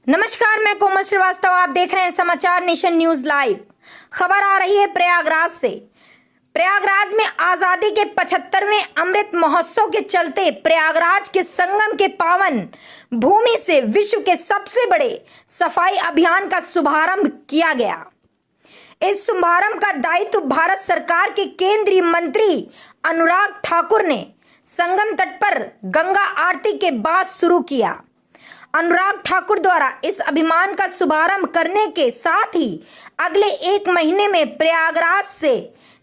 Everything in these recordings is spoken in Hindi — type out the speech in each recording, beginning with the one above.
नमस्कार, मैं कोमल श्रीवास्तव। आप देख रहे हैं समाचार नेशन न्यूज लाइव। खबर आ रही है प्रयागराज से। प्रयागराज में आजादी के 75वें अमृत महोत्सव के चलते प्रयागराज के संगम के पावन भूमि से विश्व के सबसे बड़े सफाई अभियान का शुभारंभ किया गया। इस शुभारंभ का दायित्व भारत सरकार के केंद्रीय मंत्री अनुराग ठाकुर ने संगम तट पर गंगा आरती के बाद शुरू किया। अनुराग ठाकुर द्वारा इस अभियान का शुभारंभ करने के साथ ही अगले एक महीने में प्रयागराज से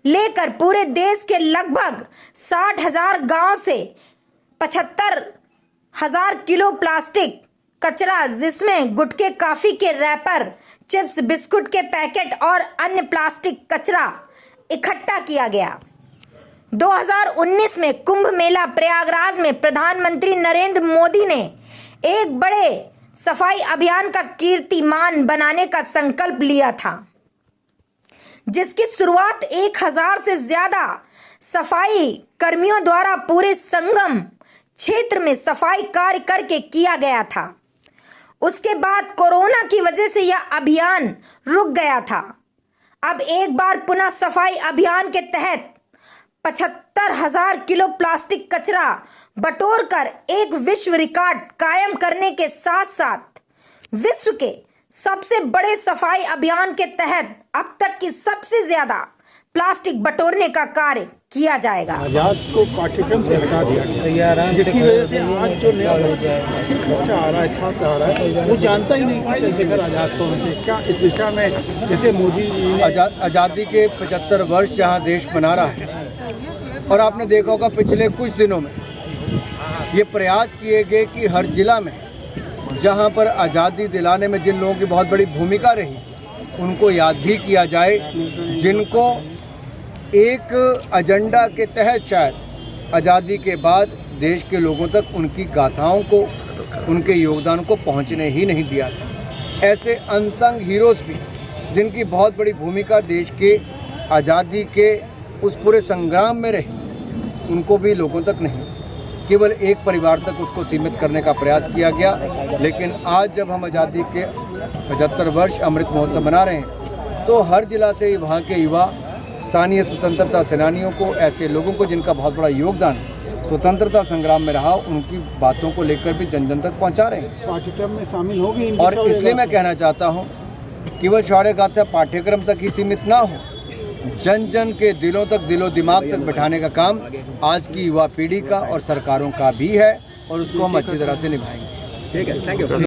लेकर पूरे देश के लगभग 60,000 गांव से 75,000 किलो प्लास्टिक कचरा, जिसमें गुटखे, कॉफी के रैपर, चिप्स, बिस्कुट के पैकेट और अन्य प्लास्टिक कचरा इकट्ठा किया गया। 2019 में कुंभ मेला प्रयागराज में प्रधानमंत्री नरेंद्र मोदी ने एक बड़े सफाई अभियान का कीर्तिमान बनाने का संकल्प लिया था, जिसकी शुरुआत 1000 से ज्यादा सफाई कर्मियों द्वारा पूरे संगम क्षेत्र में सफाई कार्य करके किया गया था। उसके बाद कोरोना की वजह से यह अभियान रुक गया था। अब एक बार पुनः सफाई अभियान के तहत 75,000 किलो प्लास्टिक कचरा बटोरकर एक विश्व रिकॉर्ड कायम करने के साथ साथ विश्व के सबसे बड़े सफाई अभियान के तहत अब तक की सबसे ज्यादा प्लास्टिक बटोरने का कार्य किया जाएगा। आजाद को पाठ्यक्रम से हटा दिया गया, जिसकी वजह से आज जो नया बच्चा आ रहा है, छात्र आ रहा है, वो जानता ही नहीं कि चंद्रशेखर आजाद को क्या इस दिशा में, जैसे मोदी आज़ादी के 75 वर्ष जहाँ देश मना रहा है, और आपने देखा होगा पिछले कुछ दिनों में ये प्रयास किए गए कि हर जिला में जहाँ पर आज़ादी दिलाने में जिन लोगों की बहुत बड़ी भूमिका रही, उनको याद भी किया जाए, जिनको एक एजेंडा के तहत शायद आज़ादी के बाद देश के लोगों तक उनकी गाथाओं को, उनके योगदान को पहुंचने ही नहीं दिया था। ऐसे अनसंग हीरोज़ भी, जिनकी बहुत बड़ी भूमिका देश के आज़ादी के उस पूरे संग्राम में रही, उनको भी लोगों तक नहीं, केवल एक परिवार तक उसको सीमित करने का प्रयास किया गया। लेकिन आज जब हम आज़ादी के 75 वर्ष अमृत महोत्सव मना रहे हैं, तो हर जिला से वहाँ के युवा, स्थानीय स्वतंत्रता सेनानियों को, ऐसे लोगों को जिनका बहुत बड़ा योगदान स्वतंत्रता संग्राम में रहा, उनकी बातों को लेकर भी जन जन तक पहुँचा रहे हैं। पाठ्यक्रम में शामिल होगी। और इसलिए मैं कहना चाहता हूँ, केवल शौर्य गाथा पाठ्यक्रम तक ही सीमित ना हो, जन जन के दिलों तक, दिलो दिमाग तक बिठाने का काम आज की युवा पीढ़ी का और सरकारों का भी है, और उसको हम अच्छी तरह से निभाएंगे। ठीक है, थैंक यू।